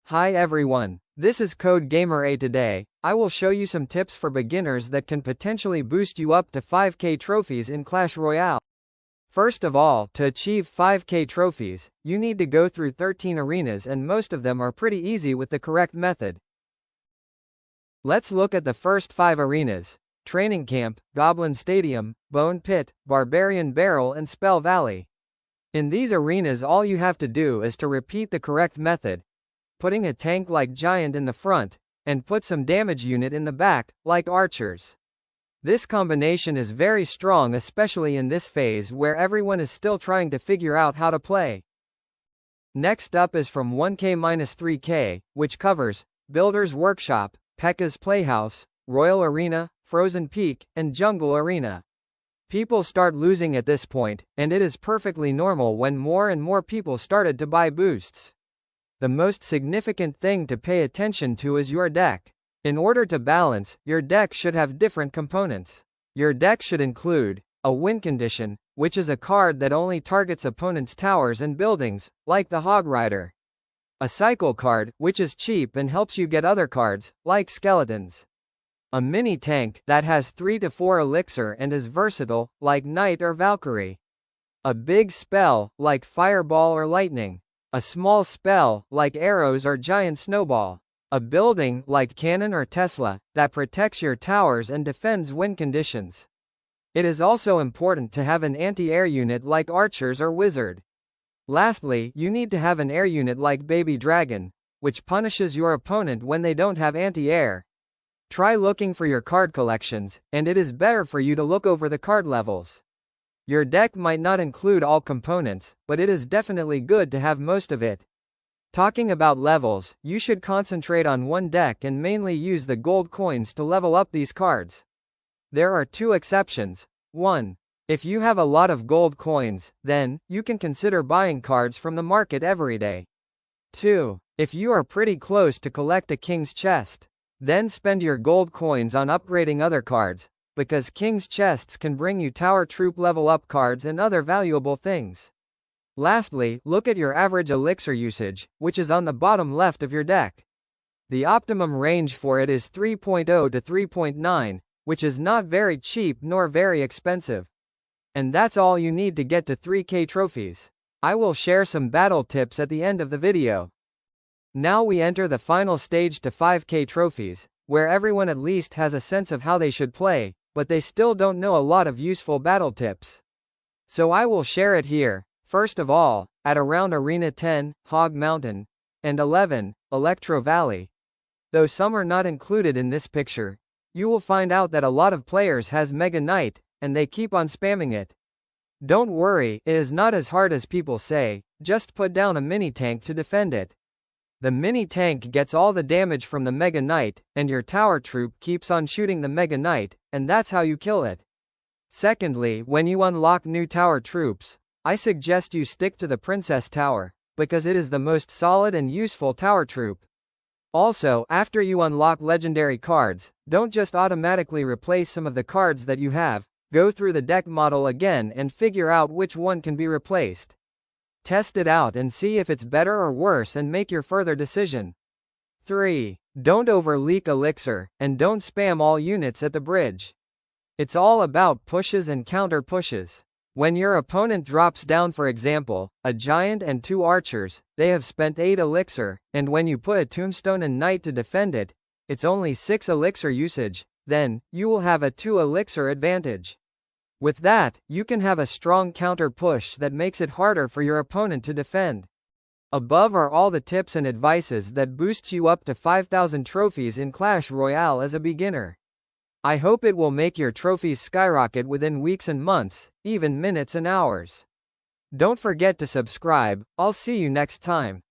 Hi everyone, this is Code Gamer A. Today, I will show you some tips for beginners that can potentially boost you up to 5k trophies in Clash Royale. First of all, to achieve 5k trophies, you need to go through 13 arenas and most of them are pretty easy with the correct method. Let's look at the first 5 arenas: Training Camp, Goblin Stadium, Bone Pit, Barbarian Barrel and Spell Valley. In these arenas all you have to do is to repeat the correct method, putting a tank like Giant in the front, and put some damage unit in the back, like archers. This combination is very strong, especially in this phase where everyone is still trying to figure out how to play. Next up is from 1k-3k, which covers Builder's Workshop, P.E.K.K.'s Playhouse, Royal Arena, Frozen Peak, and Jungle Arena. People start losing at this point, and it is perfectly normal when more and more people started to buy boosts. The most significant thing to pay attention to is your deck. In order to balance, your deck should have different components. Your deck should include a win condition, which is a card that only targets opponents' towers and buildings, like the Hog Rider. A cycle card, which is cheap and helps you get other cards, like skeletons. A mini tank that has 3 to 4 elixir and is versatile, like Knight or Valkyrie. A big spell, like Fireball or Lightning. A small spell, like Arrows or Giant Snowball. A building, like Cannon or Tesla, that protects your towers and defends win conditions. It is also important to have an anti-air unit like Archers or Wizard. Lastly, you need to have an air unit like Baby Dragon, which punishes your opponent when they don't have anti-air. Try looking for your card collections, and it is better for you to look over the card levels. Your deck might not include all components, but it is definitely good to have most of it. Talking about levels, you should concentrate on one deck and mainly use the gold coins to level up these cards. There are 2 exceptions. 1. If you have a lot of gold coins, then you can consider buying cards from the market every day. 2. If you are pretty close to collect a King's Chest, then spend your gold coins on upgrading other cards, because King's Chests can bring you Tower Troop level up cards and other valuable things. Lastly, look at your average elixir usage, which is on the bottom left of your deck. The optimum range for it is 3.0 to 3.9, which is not very cheap nor very expensive. And that's all you need to get to 3k trophies. I will share some battle tips at the end of the video. Now we enter the final stage to 5k trophies, where everyone at least has a sense of how they should play, but they still don't know a lot of useful battle tips. So I will share it here. First of all, at around Arena 10, Hog Mountain, and 11, Electro Valley. Though some are not included in this picture, you will find out that a lot of players has Mega Knight, and they keep on spamming it. Don't worry, it is not as hard as people say, just put down a mini tank to defend it. The mini tank gets all the damage from the Mega Knight, and your tower troop keeps on shooting the Mega Knight, and that's how you kill it. Secondly, when you unlock new tower troops, I suggest you stick to the Princess Tower, because it is the most solid and useful tower troop. Also, after you unlock legendary cards, don't just automatically replace some of the cards that you have, go through the deck model again and figure out which one can be replaced. Test it out and see if it's better or worse and make your further decision. 3. Don't overleak elixir, and don't spam all units at the bridge. It's all about pushes and counter pushes. When your opponent drops down, for example, a Giant and 2 Archers, they have spent 8 elixir, and when you put a Tombstone and Knight to defend it, it's only 6 elixir usage, then, you will have a 2 elixir advantage. With that, you can have a strong counter push that makes it harder for your opponent to defend. Above are all the tips and advices that boosts you up to 5,000 trophies in Clash Royale as a beginner. I hope it will make your trophies skyrocket within weeks and months, even minutes and hours. Don't forget to subscribe. I'll see you next time.